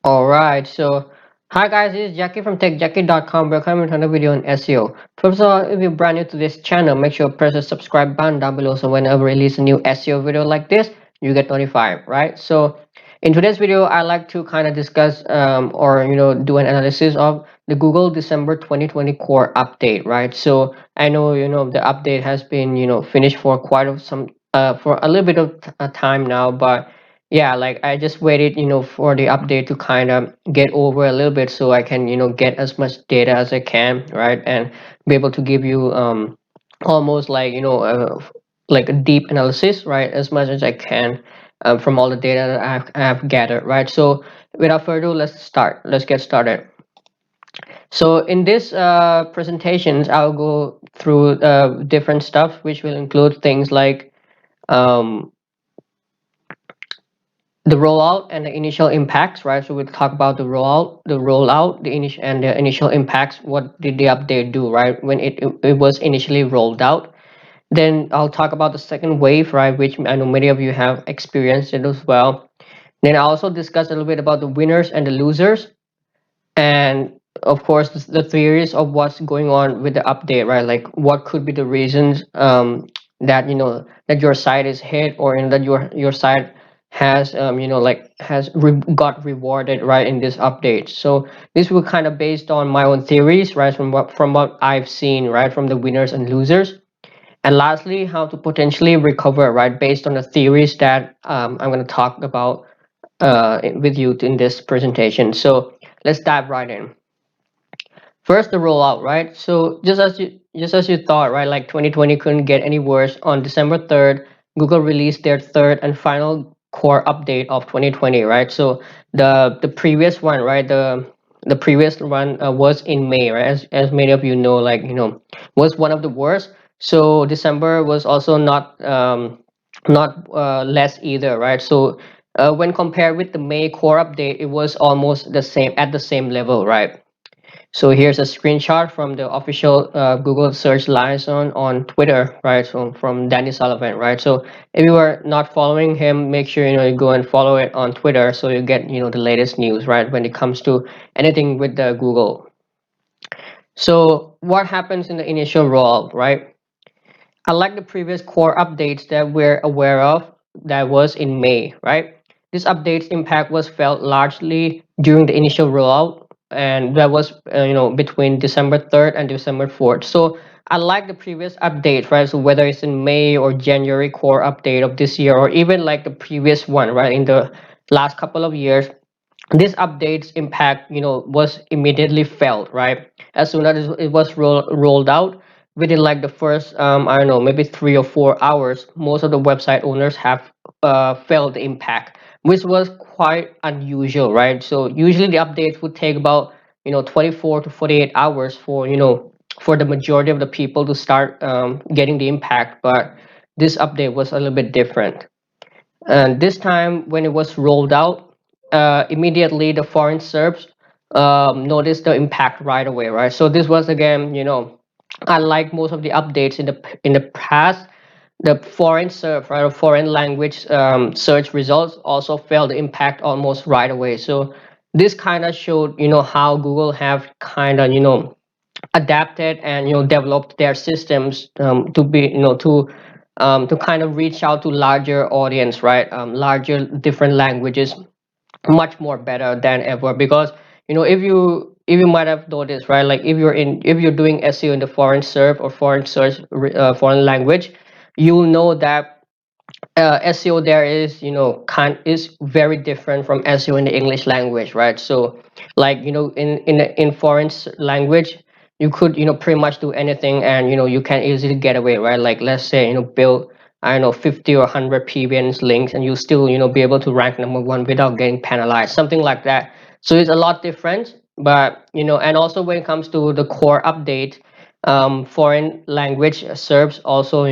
All right, so hi guys, this is Jackie from techjackie.com. Welcome to another video on SEO. First of all, if you're brand new to this channel, make sure to press the subscribe button down below so whenever I release a new SEO video like this, you get notified, right? So in today's video, I like to kind of discuss or do an analysis of the Google December 2020 core update, right? So I know the update has been finished for quite of some for a little bit of time now, but yeah, like I just waited for the update to kind of get over a little bit so I can get as much data as I can, right? And be able to give you almost like like a deep analysis, right, as much as I can, from all the data that I have gathered, right? So without further ado, let's get started. So in this presentations, I'll go through different stuff which will include things like um, the rollout and the initial impacts, right? So we'll talk about the rollout, the initial impacts. What did the update do, right? When it was initially rolled out. Then I'll talk about the second wave, right? Which I know many of you have experienced it as well. Then I'll also discuss a little bit about the winners and the losers, and of course the theories of what's going on with the update, right? Like what could be the reasons that that your site is hit, or that your site has got rewarded, right, in this update. So this will kind of based on my own theories, right, from what I've seen, right, from the winners and losers. And lastly, how to potentially recover, right, based on the theories that I'm going to talk about with you in this presentation. So let's dive right in. First, the rollout, right? So just as you thought, right? Like 2020 couldn't get any worse. On December 3rd, Google released their third and final core update of 2020, right? So the previous one, right? The previous one was in May, right? As many of you know, like was one of the worst. So December was also not less either, right? So when compared with the May core update, it was almost the same, at the same level, right? So here's a screenshot from the official Google search liaison on Twitter, right? So from Danny Sullivan, right? So if you are not following him, make sure you go and follow it on Twitter so you get the latest news, right? When it comes to anything with the Google. So what happens in the initial rollout, right? Unlike the previous core updates that we're aware of, that was in May, right? This update's impact was felt largely during the initial rollout, and that was between December 3rd and December 4th. So unlike the previous update, right? So whether it's in May or January core update of this year, or even like the previous one, right, in the last couple of years, this update's impact was immediately felt, right, as soon as it was rolled out. Within like the first I don't know, maybe 3 or 4 hours, most of the website owners have felt the impact, which was quite unusual, right? So usually the updates would take about 24 to 48 hours for for the majority of the people to start getting the impact, but this update was a little bit different. And this time, when it was rolled out, immediately the foreign serbs noticed the impact right away, right? So this was again, unlike most of the updates in the past, the foreign serve, right, or foreign language search results also felt the impact almost right away. So this kind of showed, how Google have kind of, adapted and developed their systems to be to kind of reach out to larger audience, right, larger different languages much more better than ever. Because if you might have noticed, right, like if you're doing SEO in the foreign serve or foreign search, foreign language, you'll know that SEO there is is very different from SEO in the English language, right? So like in foreign language, you could pretty much do anything, and you can easily get away, right? Like let's say build, I don't know, 50 or 100 PBNs links, and you still be able to rank number one without getting penalized, something like that. So it's a lot different. But and also when it comes to the core update, foreign language serves also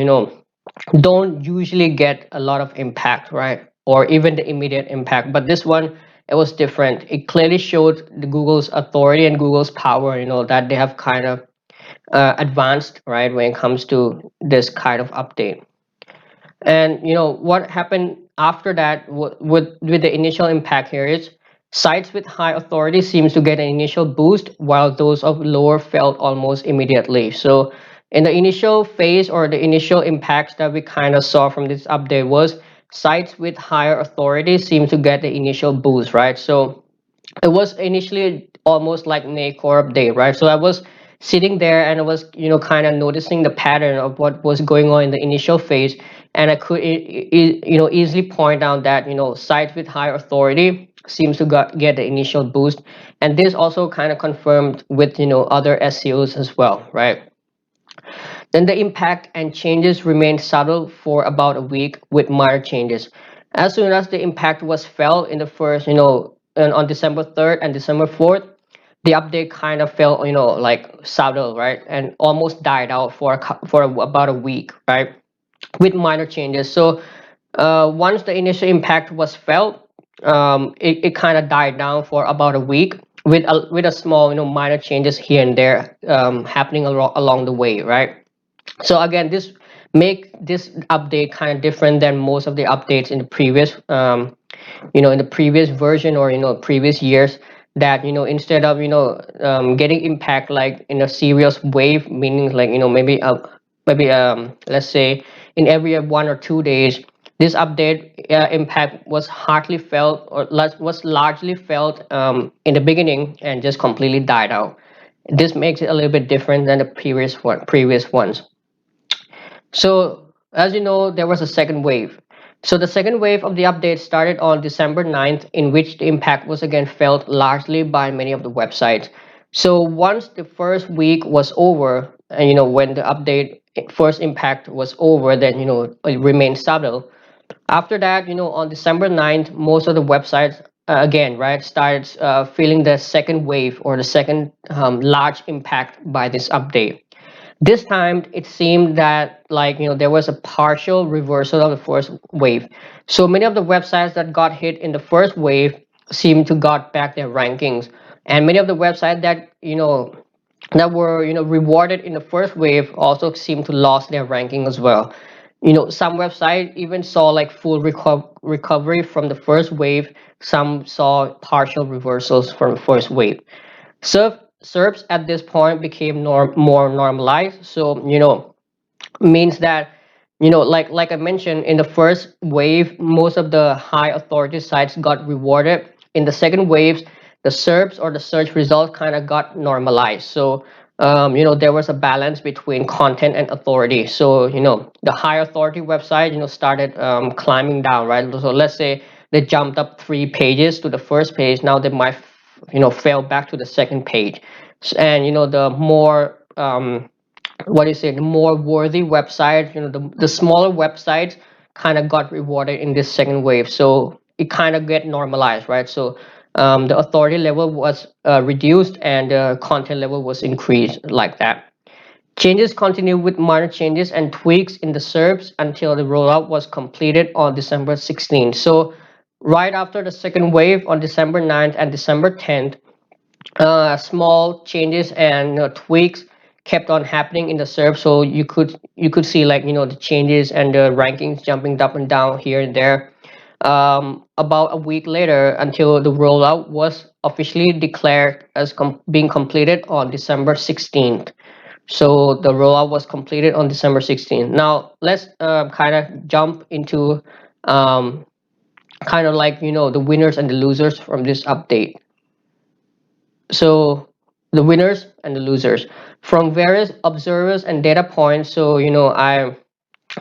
don't usually get a lot of impact, right? Or even the immediate impact. But this one, it was different. It clearly showed the Google's authority and Google's power, that they have kind of advanced, right, when it comes to this kind of update. And what happened after that with the initial impact here is Sites with high authority seems to get an initial boost, while those of lower felt almost immediately. So in the initial phase or the initial impacts that we kind of saw from this update was sites with higher authority seem to get the initial boost, right? So it was initially almost like May core update, right? So I was sitting there and I was, kind of noticing the pattern of what was going on in the initial phase, and I could, easily point out that sites with high authority seems to get the initial boost, and this also kind of confirmed with other SEOs as well, right? Then the impact and changes remained subtle for about a week with minor changes. As soon as the impact was felt in the first, on December 3rd and December 4th, the update kind of felt, like subtle, right? And almost died out for about a week, right? With minor changes. So once the initial impact was felt, it kind of died down for about a week with a small, minor changes here and there happening along the way, right? So again, this make this update kind of different than most of the updates in the previous in the previous version or previous years, that instead of getting impact like in a serious wave, meaning like maybe let's say in every 1 or 2 days, this update impact was hardly felt or was largely felt in the beginning and just completely died out. This makes it a little bit different than the previous ones. So, as you know, there was a second wave. So, the second wave of the update started on December 9th, in which the impact was again felt largely by many of the websites. So, once the first week was over, and when the update first impact was over, then it remained subtle. After that, on December 9th, most of the websites again, right, started feeling the second wave or the second large impact by this update. This time it seemed that like there was a partial reversal of the first wave. So many of the websites that got hit in the first wave seemed to got back their rankings, and many of the websites that that were rewarded in the first wave also seemed to lost their ranking as well. Some websites even saw like full recovery from the first wave. Some saw partial reversals from the first wave. SERPs at this point became more normalized. So means that like I mentioned, in the first wave, most of the high authority sites got rewarded. In the second waves, the SERPs or the search results kind of got normalized. So there was a balance between content and authority. So the high authority website started climbing down, right? So let's say they jumped up 3 pages to the first page. Now they might fell back to the second page. And the more what is it, more worthy websites, the smaller websites kind of got rewarded in this second wave. So it kind of get normalized, right? So the authority level was reduced and the content level was increased like that. Changes continued with minor changes and tweaks in the SERPs until the rollout was completed on December 16th. So right after the second wave on December 9th and December 10th, small changes and tweaks kept on happening in the serve. So you could see like the changes and the rankings jumping up and down here and there. About a week later, until the rollout was officially declared as being completed on December 16th. So the rollout was completed on December 16th. Now let's kind of jump into kind of like the winners and the losers from this update. So the winners and the losers from various observers and data points. So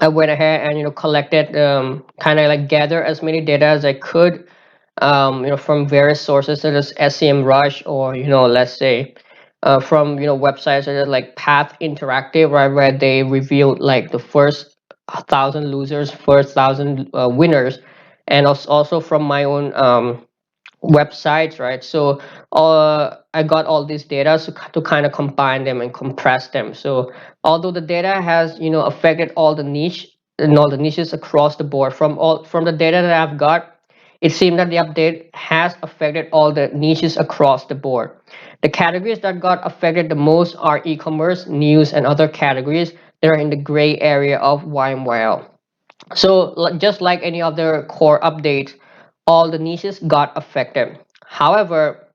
I went ahead and collected kind of like gather as many data as I could, from various sources such as SEMrush, or let's say from websites such as like Path Interactive, right, where they revealed like the first 1,000 losers, first 1,000 winners, and also from my own websites, right? So I got all these data to kind of combine them and compress them. So although the data has affected all the niche and all the niches across the board, from the data that I've got, it seemed that the update has affected all the niches across the board. The categories that got affected the most are e-commerce, news, and other categories that are in the gray area of YMYL. So just like any other core updates, all the niches got affected. However,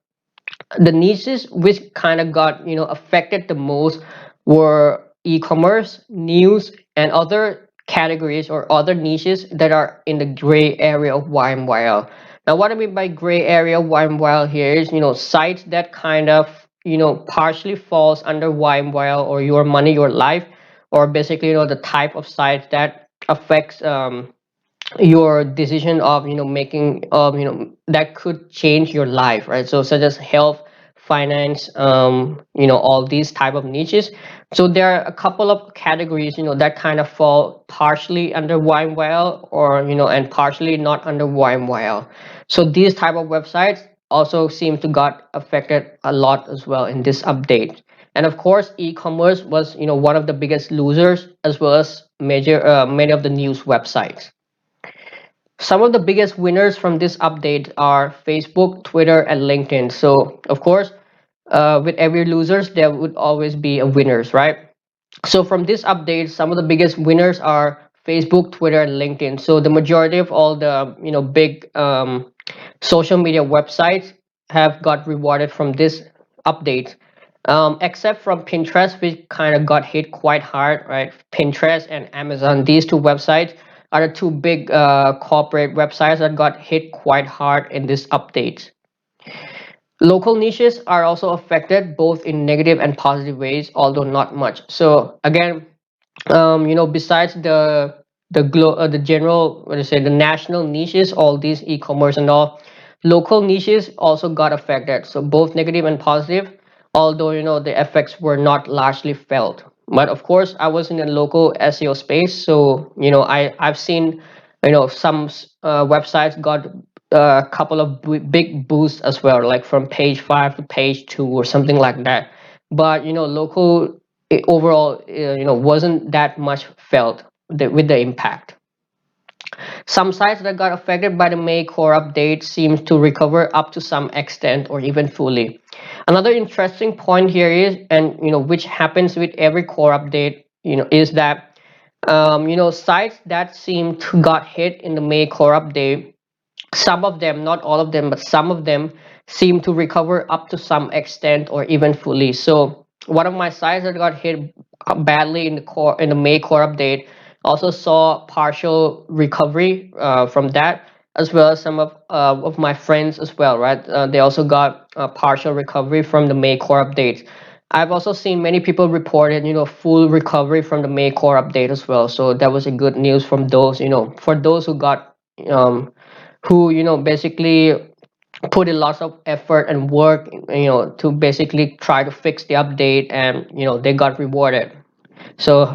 the niches which kind of got affected the most were e-commerce, news, and other categories or other niches that are in the gray area of YMYL. Now, what I mean by gray area of YMYL here is sites that kind of partially falls under YMYL or your money, your life, or basically the type of sites that affects your decision of making that could change your life, right? So such as health, finance, all these type of niches. So there are a couple of categories that kind of fall partially under YMYL, or and partially not under YMYL. So these type of websites also seem to got affected a lot as well in this update. And of course, e-commerce was one of the biggest losers, as well as major many of the news websites. Some of the biggest winners from this update are Facebook, Twitter, and LinkedIn. So, of course, with every losers, there would always be a winners, right? So from this update, some of the biggest winners are Facebook, Twitter, and LinkedIn. So the majority of all the big social media websites have got rewarded from this update, except from Pinterest, which kind of got hit quite hard, right? Pinterest and Amazon, these two websites are the two big corporate websites that got hit quite hard in this update. Local niches are also affected both in negative and positive ways, although not much. So again, besides the general, what do you say, the national niches, all these e-commerce and all, local niches also got affected. So both negative and positive, although the effects were not largely felt. But of course, I was in the local SEO space, so I've seen some websites got a couple of big boosts as well, like from page 5 to page 2 or something like that. But local overall wasn't that much felt with the impact. Some sites that got affected by the May core update seems to recover up to some extent or even fully. Another interesting point here is, and which happens with every core update, is that sites that seem to got hit in the May core update, some of them, not all of them, but some of them seem to recover up to some extent or even fully. So one of my sites that got hit badly in the May core update also saw partial recovery from that, as well as some of my friends as well, right? They also got a partial recovery from the May core update. I've also seen many people reported, full recovery from the May core update as well. So that was a good news from those, for those who got um, who basically put in lots of effort and work to basically try to fix the update, and they got rewarded. So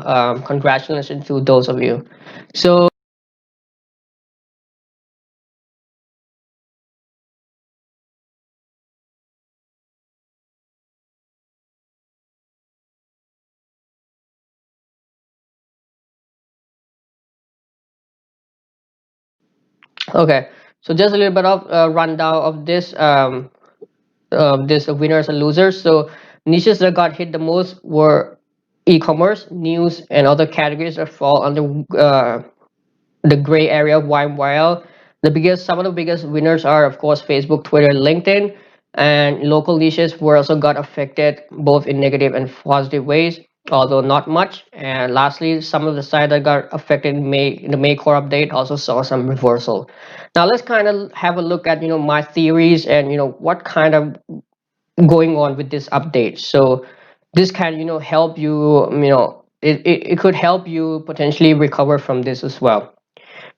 congratulations to those of you. So okay, so just a little bit of rundown of this winners and losers. So niches that got hit the most were e-commerce, news, and other categories that fall under the gray area of YMYL. Some of the biggest winners are, of course, Facebook, Twitter, LinkedIn, and local niches were also got affected both in negative and positive ways, although not much. And lastly, some of the sites that got affected in the May core update also saw some reversal. Now let's kind of have a look at my theories and what kind of going on with this update. So this can help you. It could help you potentially recover from this as well.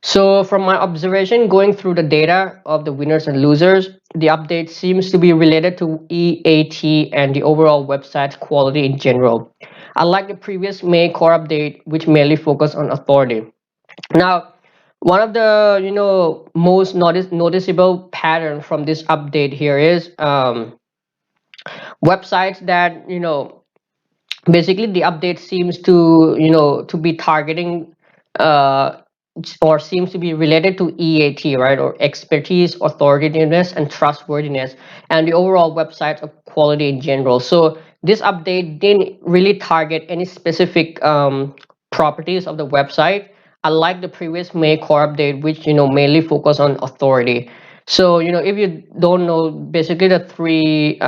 So from my observation, going through the data of the winners and losers, the update seems to be related to EAT and the overall website's quality in general. Unlike the previous May core update, which mainly focused on authority. Now, one of the most noticeable pattern from this update here is websites that basically the update seems to to be targeting uh, or seems to be related to EAT, right, or expertise, authoritativeness, and trustworthiness, and the overall website of quality in general. So this update didn't really target any specific properties of the website, unlike the previous May core update, which mainly focused on authority. So if you don't know, basically the three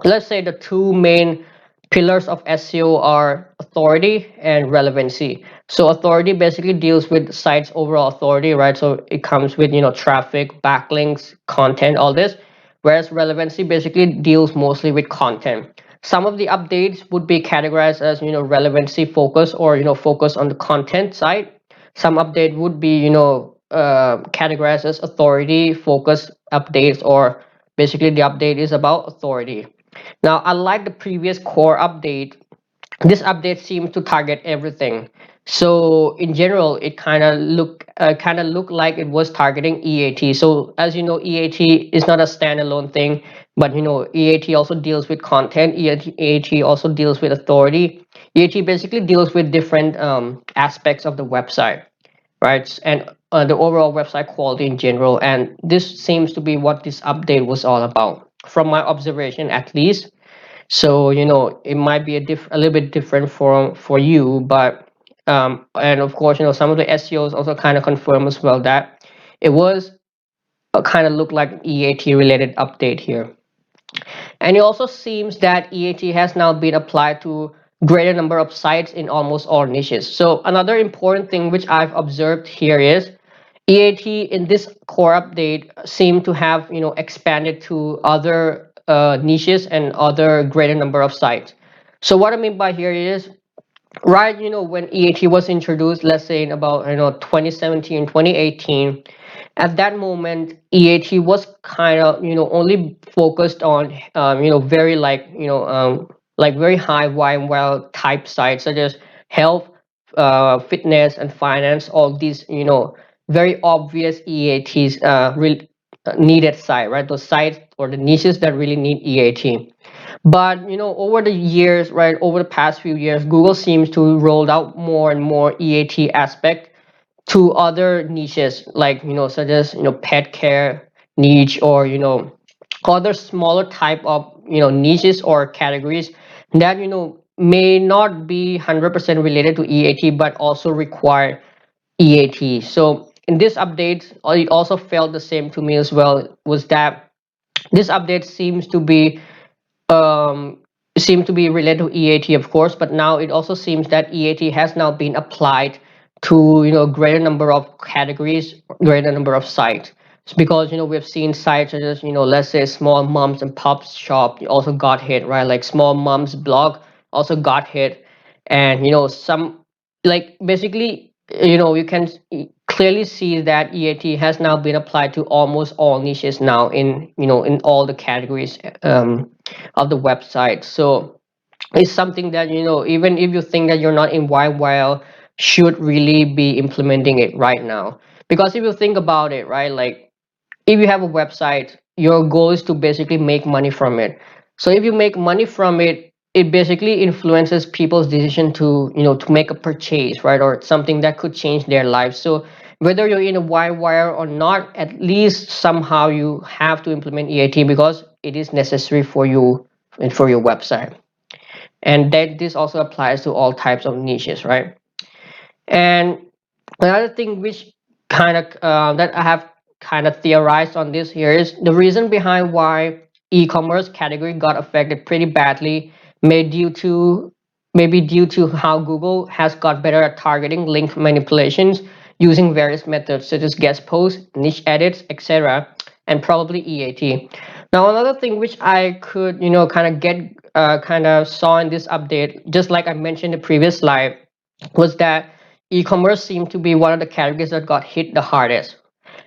let's say the two main pillars of SEO are authority and relevancy. So authority basically deals with sites overall authority, right? So it comes with traffic, backlinks, content, all this. Whereas relevancy basically deals mostly with content. Some of the updates would be categorized as relevancy focus, or focus on the content side. Some update would be categorized as authority focus updates, or basically the update is about authority. Now, unlike the previous core update, this update seems to target everything. So in general, it kind of look like it was targeting EAT. So as you know, EAT is not a standalone thing, but EAT also deals with content. EAT also deals with authority. EAT basically deals with different aspects of the website, right? And the overall website quality in general. And this seems to be what this update was all about, from my observation at least. So it might be a little bit different for you, but and of course some of the SEOs also kind of confirm as well that it was kind of look like EAT related update here. And it also seems that EAT has now been applied to greater number of sites in almost all niches. So another important thing which I've observed here is EAT in this core update seem to have expanded to other niches and other greater number of sites. So what I mean by here is, right, when EAT was introduced, let's say in about 2017, 2018, at that moment EAT was kind of only focused on very like very high YML type sites such as health, fitness and finance, all these very obvious EATs needed site, right? Those sites or the niches that really need EAT. But over the years, right, over the past few years, Google seems to roll out more and more EAT aspect to other niches, like such as pet care niche, or other smaller type of niches or categories that may not be 100% related to EAT but also require EAT. So in this update, it also felt the same to me as well, was that this update um, seem to be related to EAT, of course, but now it also seems that EAT has now been applied to greater number of categories, greater number of sites. It's because we've seen sites such as let's say small moms and pops shop also got hit, right? Like small moms blog also got hit, and some, like basically you can clearly see that EAT has now been applied to almost all niches now in in all the categories of the website. So it's something that even if you think that you're not in YYL, should really be implementing it right now. Because if you think about it, right, like if you have a website, your goal is to basically make money from it. So if you make money from it, it basically influences people's decision to to make a purchase, right, or something that could change their lives. So whether you're in a wire or not, at least somehow you have to implement EAT because it is necessary for you and for your website. And that this also applies to all types of niches, right? And another thing which kind of that I have kind of theorized on this here is the reason behind why e-commerce category got affected pretty badly, may due to maybe due to how Google has got better at targeting link manipulations using various methods such as guest posts, niche edits, etc., and probably EAT. Now another thing which I could kind of get kind of saw in this update, just like I mentioned in the previous slide, was that e-commerce seemed to be one of the categories that got hit the hardest.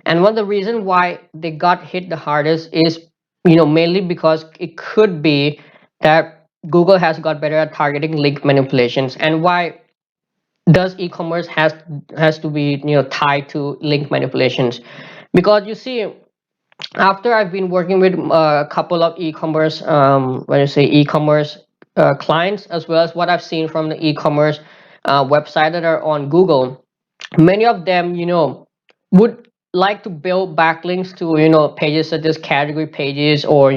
And one of the reasons why they got hit the hardest is, mainly because it could be that Google has got better at targeting link manipulations. And why does e-commerce has to be tied to link manipulations? Because you see, after I've been working with a couple of e-commerce, when I say e-commerce clients, as well as what I've seen from the e-commerce website that are on Google, many of them would like to build backlinks to pages such as category pages, or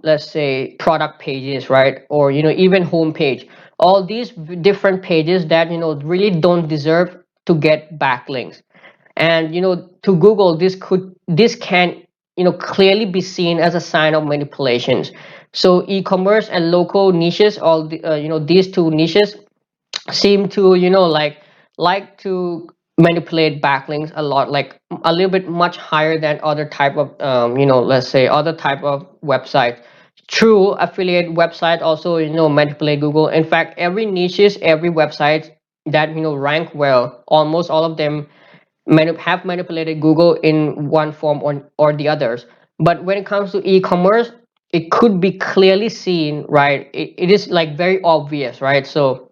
let's say product pages, right, or even homepage, all these different pages that really don't deserve to get backlinks. And to Google, this can clearly be seen as a sign of manipulations. So e-commerce and local niches, all these two niches seem to like to manipulate backlinks a lot, like a little bit much higher than other type of let's say other type of website. True, affiliate website also manipulate Google. In fact, every niches, every website that rank well, almost all of them have manipulated Google in one form or the others. But when it comes to e-commerce, it could be clearly seen, right? It is like very obvious, right? So,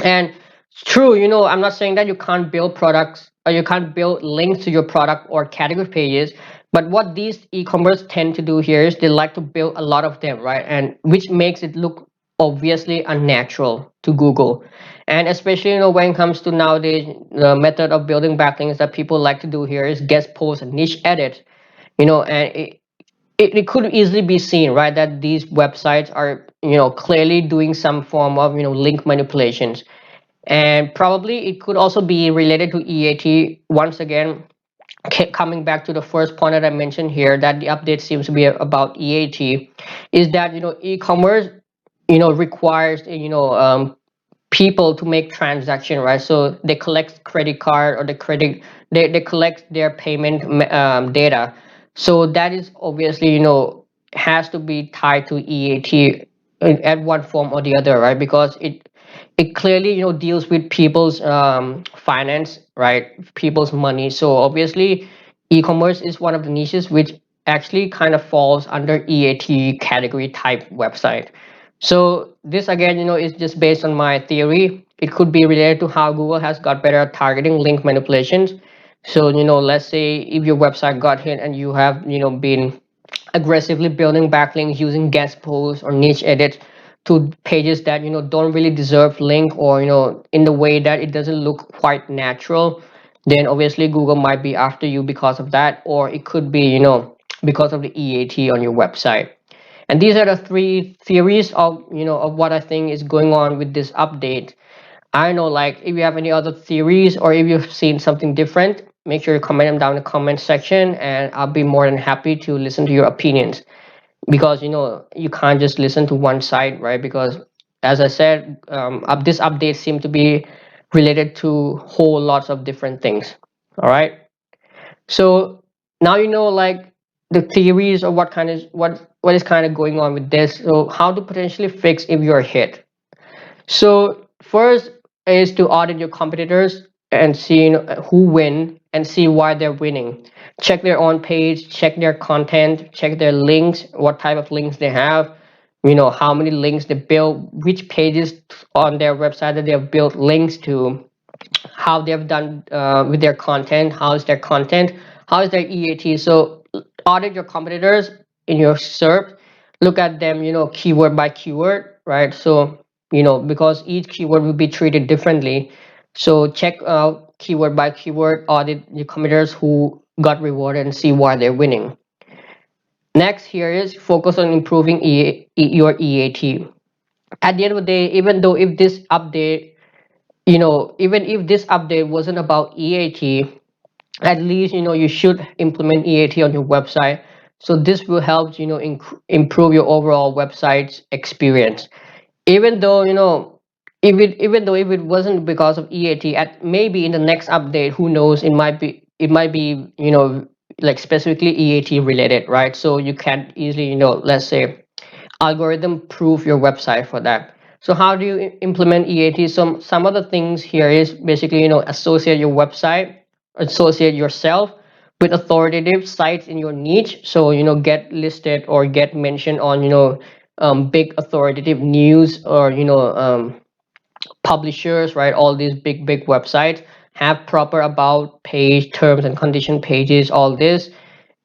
and it's true, I'm not saying that you can't build products or you can't build links to your product or category pages, but what these e-commerce tend to do here is they like to build a lot of them, right? And which makes it look obviously unnatural to Google. And especially, when it comes to nowadays, the method of building backlinks that people like to do here is guest post and niche edit, and it could easily be seen, right, that these websites are clearly doing some form of link manipulations. And probably it could also be related to EAT. Once again, coming back to the first point that I mentioned here, that the update seems to be about EAT, is that e-commerce requires people to make transaction, right? So they collect credit card or they collect their payment data. So that is obviously has to be tied to EAT at one form or the other, right? Because it clearly deals with people's finance, right? People's money. So obviously e-commerce is one of the niches which actually kind of falls under EAT category type website. So this again, is just based on my theory. It could be related to how Google has got better at targeting link manipulations. So let's say if your website got hit and you have been aggressively building backlinks using guest posts or niche edits to pages that don't really deserve link, or in the way that it doesn't look quite natural, then obviously Google might be after you because of that, or it could be because of the EAT on your website. And these are the three theories of of what I think is going on with this update. I don't know, like, if you have any other theories or if you've seen something different, make sure you comment them down in the comment section, and I'll be more than happy to listen to your opinions. Because you can't just listen to one side, right? Because as I said, this update seemed to be related to whole lots of different things. All right. So now like the theories of what is kind of going on with this. So how to potentially fix if you're hit. So first is to audit your competitors and see who win and see why they're winning. Check their own page, check their content, check their links, what type of links they have, how many links they build, which pages on their website that they have built links to, how they've done with their content, how is their content, how is their EAT. So audit your competitors in your SERP, look at them, keyword by keyword, right? So because each keyword will be treated differently. So check out keyword by keyword, audit your competitors who got rewarded and see why they're winning. Next here is focus on improving your EAT. At the end of the day, even though if this update even if this update wasn't about EAT, at least you should implement EAT on your website. So this will help improve your overall website's experience. Even though if it wasn't because of EAT, at maybe in the next update, who knows, it might be like specifically EAT related, right? So you can easily let's say algorithm proof your website for that. So how do you implement EAT? Some other things here is basically associate your website, associate yourself with authoritative sites in your niche. So get listed or get mentioned on big authoritative news, or publishers, right? All these big websites have proper about page, terms and condition pages, all this.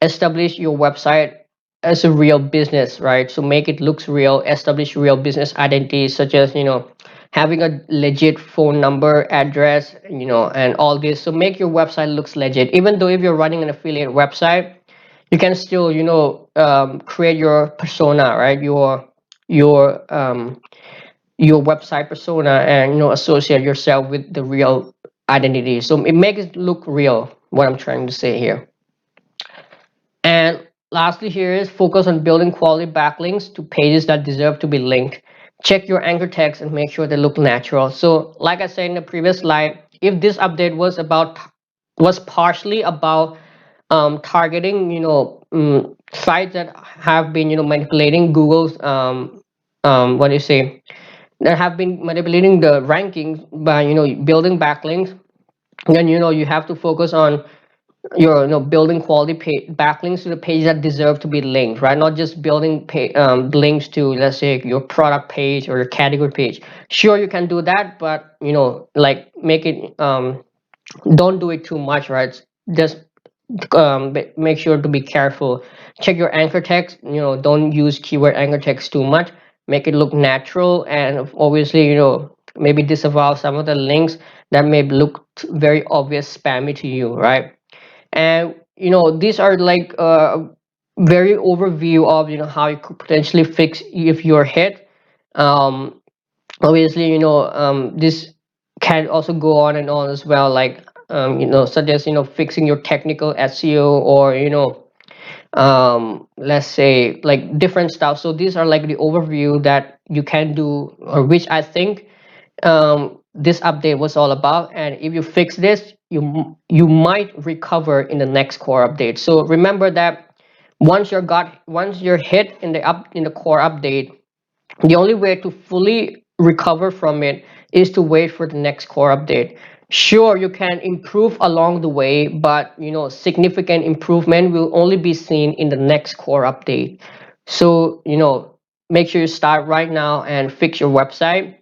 Establish your website as a real business, right? So make it looks real, establish real business identity, such as having a legit phone number, address, and all this. So make your website looks legit. Even though if you're running an affiliate website, you can still create your persona, right? Your website persona, and associate yourself with the real identity, so it makes it look real. what I'm trying to say here. And lastly, here is focus on building quality backlinks to pages that deserve to be linked. Check your anchor text and make sure they look natural. So, like I said in the previous slide, if this update was partially about targeting, sites that have been, manipulating Google's what do you say, that have been manipulating the rankings by, building backlinks, then you have to focus on your building quality backlinks to the page that deserve to be linked, right? Not just building links to, let's say, your product page or your category page. Sure, you can do that, but like, make it don't do it too much, right? Just make sure to be careful. Check your anchor text, don't use keyword anchor text too much. Make it look natural, and obviously, maybe disavow some of the links that may look very obvious spammy to you, right? And these are like very overview of how you could potentially fix if you're hit. um Obviously, this can also go on and on as well, like such as fixing your technical SEO, or let's say, like, different stuff. So these are like the overview that you can do, or which I think this update was all about. And if you fix this, you might recover in the next core update. So remember that once you're hit in the core update, the only way to fully recover from it is to wait for the next core update. Sure, you can improve along the way, but significant improvement will only be seen in the next core update. So make sure you start right now and fix your website.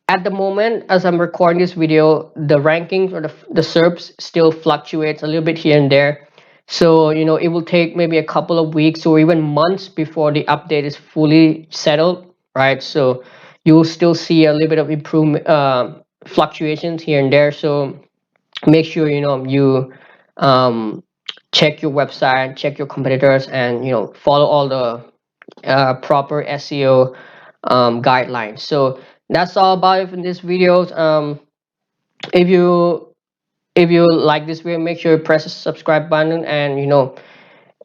At the moment, as I'm recording this video, the rankings, or the SERPs, still fluctuates a little bit here and there. So it will take maybe a couple of weeks or even months before the update is fully settled, right? So you will still see a little bit of improvement, fluctuations here and there. So make sure you um, check your website, check your competitors, and follow all the proper SEO guidelines. So that's all about it in this video. If you like this video, make sure you press the subscribe button, and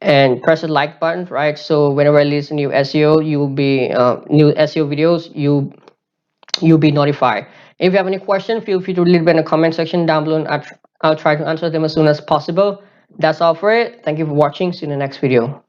and press the like button, right? So whenever I release new SEO, you will be new SEO videos, you'll be notified. If you have any question, feel free to leave it in the comment section down below, and I'll try to answer them as soon as possible. That's all for it. Thank you for watching. See you in the next video.